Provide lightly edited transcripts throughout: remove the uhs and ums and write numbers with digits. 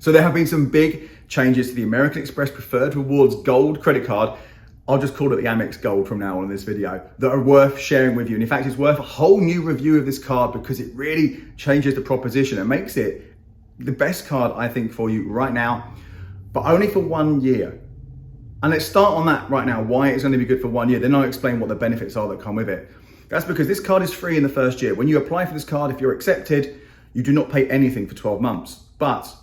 So there have been some big changes to the American Express Preferred Rewards Gold credit card. I'll just call it the Amex Gold from now on in this video, that are worth sharing with you. And in fact, it's worth a whole new review of this card because it really changes the proposition and makes it the best card, I think, for you right now, but only for 1 year. And let's start on that right now, why it's going to be good for 1 year. Then I'll explain what the benefits are that come with it. That's because this card is free in the first year. When you apply for this card, if you're accepted, you do not pay anything for 12 months. But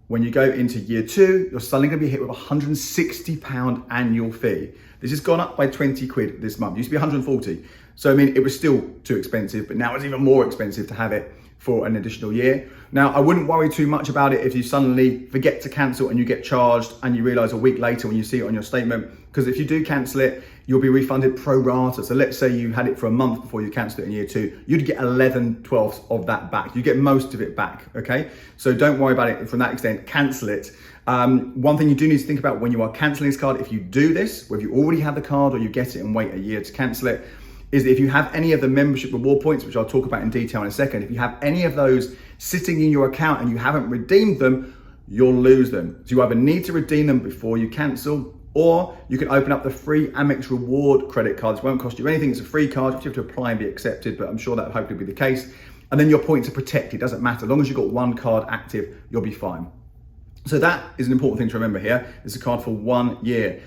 when you go into year 2, you're suddenly going to be hit with a £160 annual fee. This has gone up by 20 quid this month. It used to be 140. So, I mean, it was still too expensive, but now it's even more expensive to have it for an additional year. Now, I wouldn't worry too much about it if you suddenly forget to cancel and you get charged and you realize a week later when you see it on your statement, because if you do cancel it, you'll be refunded pro rata. So let's say you had it for a month before you cancelled it in year 2, you'd get 11/12 of that back. You get most of it back, okay? So don't worry about it from that extent, cancel it. One thing you do need to think about when you are cancelling this card, if you do this, whether you already have the card or you get it and wait a year to cancel it, is that if you have any of the membership reward points, which I'll talk about in detail in a second, if you have any of those sitting in your account and you haven't redeemed them, you'll lose them. So you either need to redeem them before you cancel, or you can open up the free Amex Reward credit card. This won't cost you anything, it's a free card. You have to apply and be accepted, but I'm sure that will hopefully be the case. And then your points are protected, it doesn't matter. As long as you've got one card active, you'll be fine. So that is an important thing to remember here. It's a card for 1 year.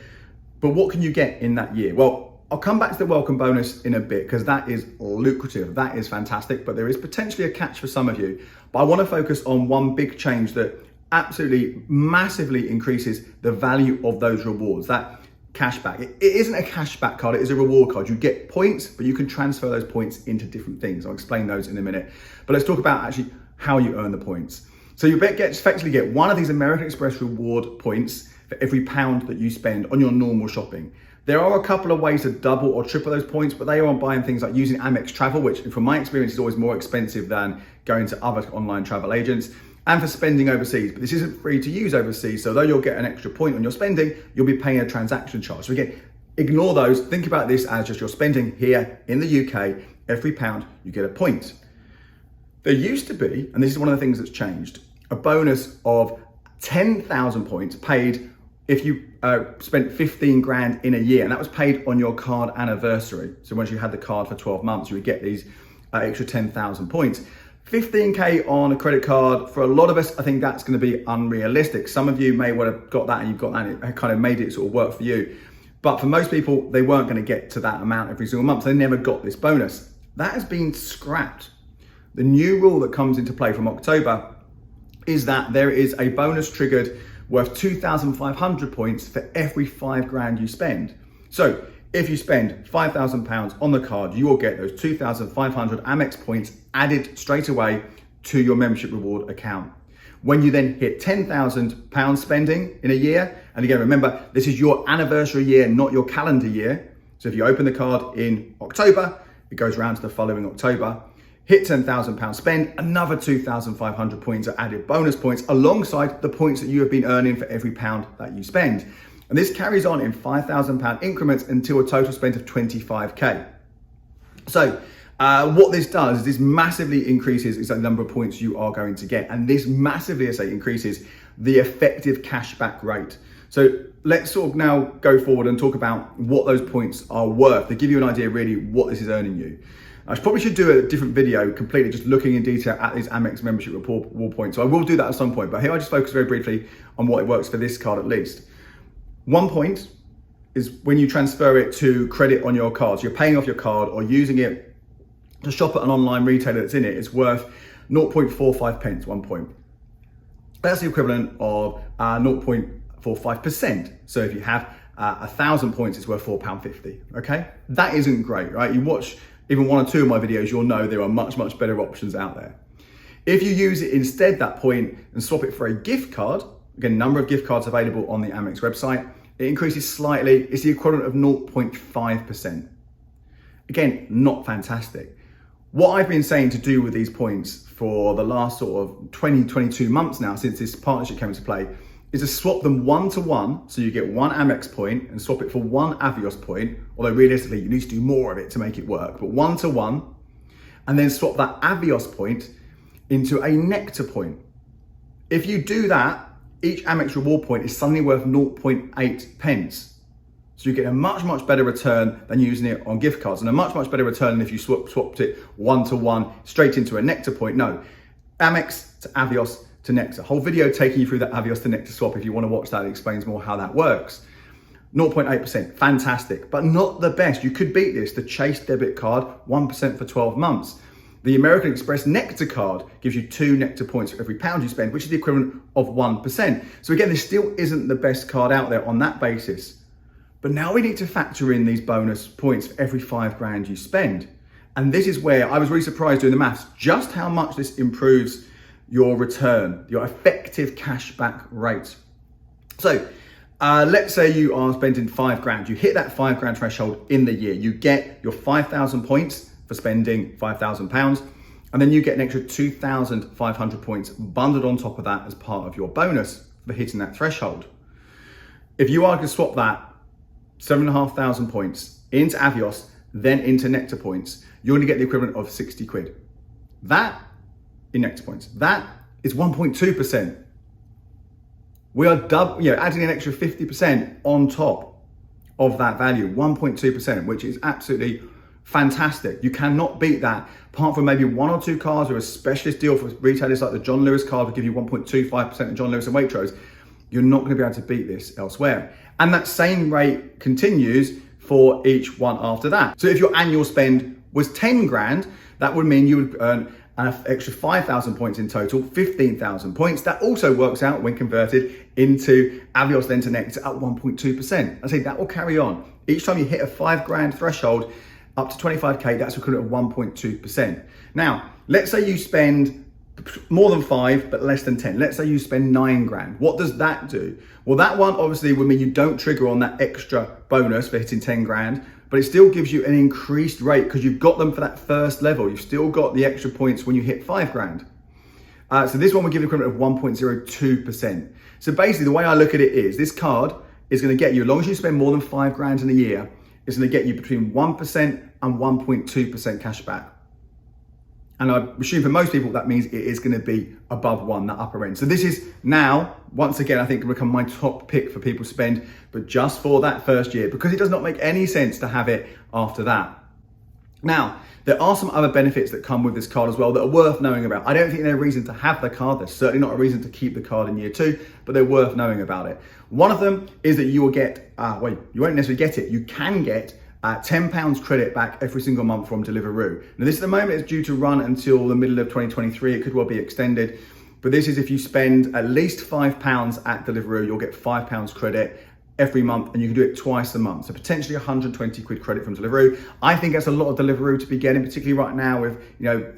But what can you get in that year? Well, I'll come back to the welcome bonus in a bit because that is lucrative, that is fantastic, but there is potentially a catch for some of you. But I want to focus on one big change that absolutely massively increases the value of those rewards, that cashback. It isn't a cashback card, it is a reward card. You get points, but you can transfer those points into different things. I'll explain those in a minute. But let's talk about actually how you earn the points. So you effectively get one of these American Express reward points for every pound that you spend on your normal shopping. There are a couple of ways to double or triple those points, but they are on buying things like using Amex Travel, which from my experience is always more expensive than going to other online travel agents, and for spending overseas. But this isn't free to use overseas, so though you'll get an extra point on your spending, you'll be paying a transaction charge. So again, ignore those. Think about this as just your spending here in the UK. Every pound, you get a point. There used to be, and this is one of the things that's changed, a bonus of 10,000 points paid if you spent 15 grand in a year, and that was paid on your card anniversary. So once you had the card for 12 months, you would get these extra 10,000 points. 15K on a credit card, for a lot of us, I think that's gonna be unrealistic. Some of you may well have got that and you've got that and it kind of made it sort of work for you. But for most people, they weren't gonna get to that amount every single month. So they never got this bonus. That has been scrapped. The new rule that comes into play from October is that there is a bonus triggered worth 2,500 points for every 5 grand you spend. So if you spend £5,000 on the card, you will get those 2,500 Amex points added straight away to your membership reward account. When you then hit £10,000 spending in a year, and again, remember, this is your anniversary year, not your calendar year. So if you open the card in October, it goes around to the following October. Hit £10,000 spend, another 2,500 points are added bonus points alongside the points that you have been earning for every pound that you spend. And this carries on in £5,000 increments until a total spend of 25K. So what this does is this massively increases the number of points you are going to get. And this massively, I say, increases the effective cashback rate. So let's sort of now go forward and talk about what those points are worth to give you an idea really what this is earning you. I probably should do a different video completely just looking in detail at these Amex membership reward points. So I will do that at some point, but here I just focus very briefly on what it works for this card at least. 1 point is when you transfer it to credit on your card. So you're paying off your card or using it to shop at an online retailer that's in it. It's worth 0.45 pence, 1 point. That's the equivalent of 0.45%. So if you have 1,000 points, it's worth £4.50, okay? That isn't great, right? You watch even 1 or 2 of my videos, you'll know there are much, much better options out there. If you use it instead, that point, and swap it for a gift card, again, number of gift cards available on the Amex website, it increases slightly. It's the equivalent of 0.5%. Again, not fantastic. What I've been saying to do with these points for the last sort of 22 months now, since this partnership came into play, is to swap them 1-to-1. So you get 1 Amex point and swap it for 1 Avios point, although realistically you need to do more of it to make it work, but 1-to-1, and then swap that Avios point into a Nectar point. If you do that, each Amex reward point is suddenly worth 0.8 pence. So you get a much, much better return than using it on gift cards, and a much, much better return than if you swapped it one-to-one straight into a Nectar point. No, Amex to Avios to Nectar. Whole video taking you through that Avios to Nectar swap. If you want to watch that, it explains more how that works. 0.8%, fantastic, but not the best. You could beat this. The Chase debit card, 1% for 12 months. The American Express Nectar card gives you 2 Nectar points for every pound you spend, which is the equivalent of 1%. So again, this still isn't the best card out there on that basis. But now we need to factor in these bonus points for every 5 grand you spend. And this is where I was really surprised doing the maths, just how much this improves your return, your effective cashback rate. So let's say you are spending 5 grand. You hit that 5 grand threshold in the year. You get your 5,000 points for spending £5,000. And then you get an extra 2,500 points bundled on top of that as part of your bonus for hitting that threshold. If you are to swap that 7,500 points into Avios, then into Nectar points, you're gonna get the equivalent of 60 quid. That, in Nectar points, that is 1.2%. We are adding an extra 50% on top of that value, 1.2%, which is absolutely fantastic. You cannot beat that, apart from maybe 1 or 2 cards or a specialist deal for retailers like the John Lewis card will give you 1.25% of John Lewis and Waitrose. You're not going to be able to beat this elsewhere. And that same rate continues for each one after that. So if your annual spend was 10 grand, that would mean you would earn an extra 5,000 points in total, 15,000 points. That also works out when converted into Avios then to Nectar at 1.2%. I say that will carry on. Each time you hit a 5 grand threshold up to 25K, that's equivalent of 1.2%. Now, let's say you spend more than 5, but less than 10. Let's say you spend 9 grand. What does that do? Well, that one obviously would mean you don't trigger on that extra bonus for hitting 10 grand, but it still gives you an increased rate because you've got them for that first level. You've still got the extra points when you hit 5 grand. So this one will give you the equivalent of 1.02%. So basically the way I look at it is this card is going to get you, as long as you spend more than 5 grand in a year, it's going to get you between 1% and 1.2% cash back. And I assume for most people, that means it is going to be above 1, that upper end. So this is now, once again, I think will become my top pick for people to spend, but just for that first year, because it does not make any sense to have it after that. Now, there are some other benefits that come with this card as well that are worth knowing about. I don't think there's a reason to have the card. There's certainly not a reason to keep the card in year 2, but they're worth knowing about it. One of them is that you will get, you won't necessarily get it. You can get £10 credit back every single month from Deliveroo. Now this at the moment is due to run until the middle of 2023. It could well be extended, but this is if you spend at least £5 at Deliveroo, you'll get £5 credit every month, and you can do it twice a month. So potentially 120 quid credit from Deliveroo. I think that's a lot of Deliveroo to be getting, particularly right now with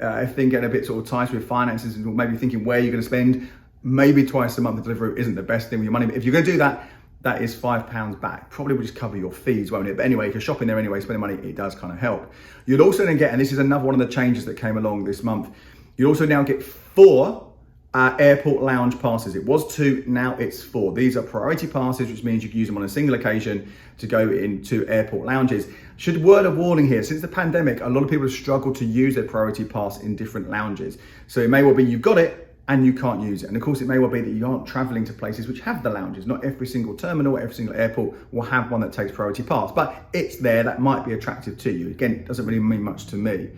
everything getting a bit sort of tight with finances and maybe thinking where you're going to spend. Maybe twice a month at Deliveroo isn't the best thing with your money, but if you're going to do that, that is £5 back. Probably will just cover your fees, won't it? But anyway, if you're shopping there anyway, spending money, it does kind of help. You'll also then get, and this is another one of the changes that came along this month, you'll also now get 4 airport lounge passes. It was 2, now it's 4. These are priority passes, which means you can use them on a single occasion to go into airport lounges. Should word of warning here, since the pandemic, a lot of people have struggled to use their priority pass in different lounges. So it may well be you've got it, and you can't use it. And of course, it may well be that you aren't traveling to places which have the lounges. Not every single terminal, every single airport will have one that takes priority pass, but it's there, that might be attractive to you. Again, it doesn't really mean much to me.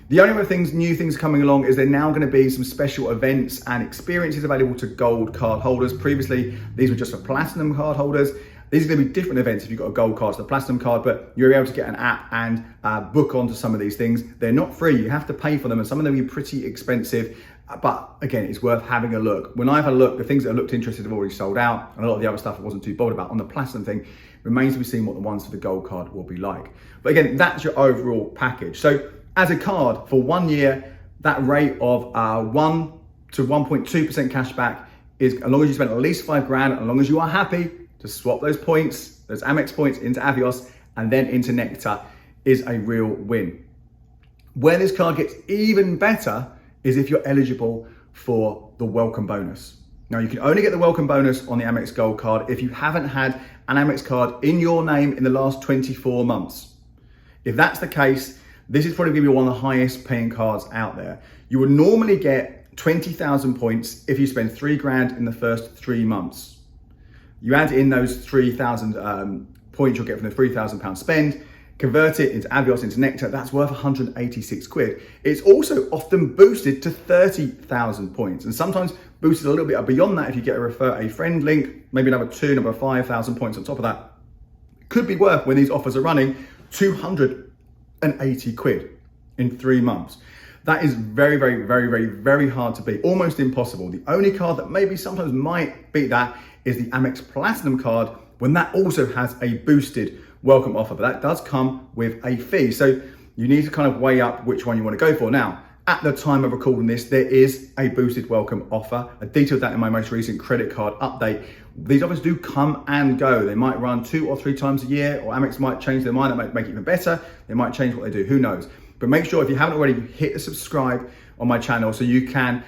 The only other new things coming along is there are now gonna be some special events and experiences available to gold card holders. Previously, these were just for platinum card holders. These are going to be different events if you've got a gold card to the platinum card, but you're able to get an app and book onto some of these things. They're not free, you have to pay for them, and some of them are pretty expensive, but again, it's worth having a look. When I've had a look, the things that looked interested have already sold out, and a lot of the other stuff I wasn't too bothered about. On the platinum thing, remains to be seen what the ones for the gold card will be like. But again, that's your overall package. So as a card for 1 year, that rate of 1 to 1.2% cash back is, as long as you spend at least 5 grand, as long as you are happy to swap those points, those Amex points into Avios and then into Nectar, is a real win. Where this card gets even better is if you're eligible for the welcome bonus. Now you can only get the welcome bonus on the Amex Gold card if you haven't had an Amex card in your name in the last 24 months. If that's the case, this is probably gonna be one of the highest paying cards out there. You would normally get 20,000 points if you spend 3 grand in the first 3 months. You add in those 3,000 points you'll get from the £3,000 spend, convert it into Avios, into Nectar, that's worth 186 quid. It's also often boosted to 30,000 points, and sometimes boosted a little bit beyond that if you get a refer a friend link, maybe another 5,000 points on top of that. Could be worth, when these offers are running, 280 quid in 3 months. That is very, very, very, very, very hard to beat, almost impossible. The only card that maybe sometimes might beat that is the Amex Platinum card, when that also has a boosted welcome offer, but that does come with a fee. So you need to kind of weigh up which one you want to go for. Now, at the time of recording this, there is a boosted welcome offer. I detailed that in my most recent credit card update. These offers do come and go. They might run 2 or 3 times a year, or Amex might change their mind, that might make it even better. They might change what they do, who knows? But make sure, if you haven't already, hit the subscribe on my channel so you can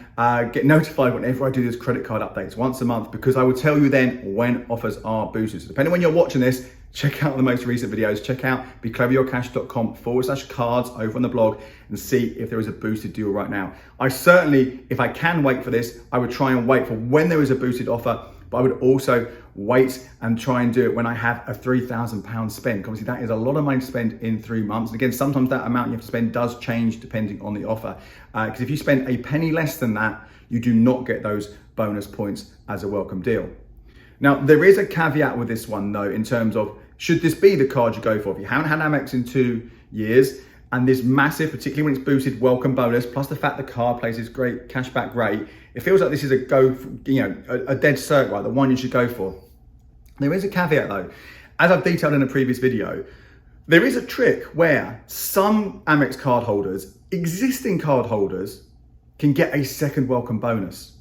get notified whenever I do these credit card updates once a month, because I will tell you then when offers are boosted. So depending on when you're watching this, check out the most recent videos. Check out becleveryourcash.com/cards over on the blog and see if there is a boosted deal right now. I certainly, if I can wait for this, I would try and wait for when there is a boosted offer, but I would also wait and try and do it when I have a £3,000 spend. Obviously, that is a lot of money to spend in 3 months. And again, sometimes that amount you have to spend does change depending on the offer. Because if you spend a penny less than that, you do not get those bonus points as a welcome deal. Now, there is a caveat with this one though, in terms of, should this be the card you go for? If you haven't had Amex in 2 years, and this massive, particularly when it's boosted, welcome bonus, plus the fact the card plays this great cashback rate, it feels like this is a dead cert, right? The one you should go for. There is a caveat though. As I've detailed in a previous video, there is a trick where some Amex card holders, existing card holders, can get a second welcome bonus.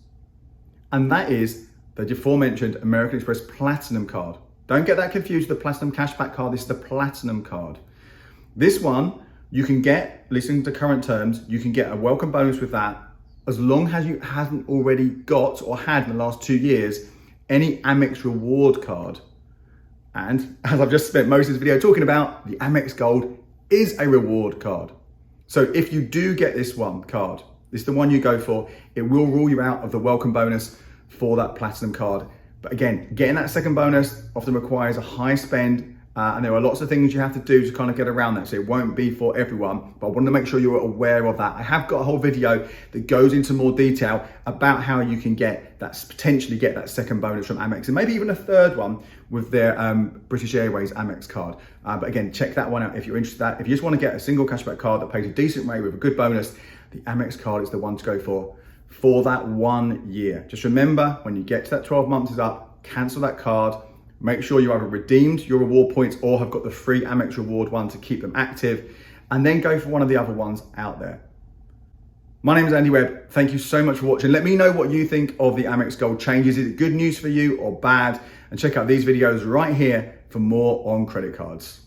And that is the aforementioned American Express Platinum card. Don't get that confused with the Platinum Cashback card. This is the Platinum card. This one, you can get, listening to current terms, you can get a welcome bonus with that, as long as you haven't already got or had in the last 2 years any Amex reward card. And as I've just spent most of this video talking about, the Amex Gold is a reward card. So if you do get this one card, this is the one you go for, it will rule you out of the welcome bonus for that Platinum card. But again, getting that second bonus often requires a high spend, and there are lots of things you have to do to kind of get around that. So it won't be for everyone, but I want to make sure you're aware of that. I have got a whole video that goes into more detail about how you can get that, potentially get that second bonus from Amex, and maybe even a third one with their British Airways Amex card. But again, check that one out if you're interested in that. If you just want to get a single cashback card that pays a decent rate with a good bonus, the Amex card is the one to go for that 1 year. Just remember, when you get to that 12 months is up, cancel that card. Make sure you either redeemed your reward points or have got the free Amex reward one to keep them active, and then go for one of the other ones out there. My name is Andy Webb. Thank you so much for watching. Let me know what you think of the Amex Gold changes. Is it good news for you or bad? And check out these videos right here for more on credit cards.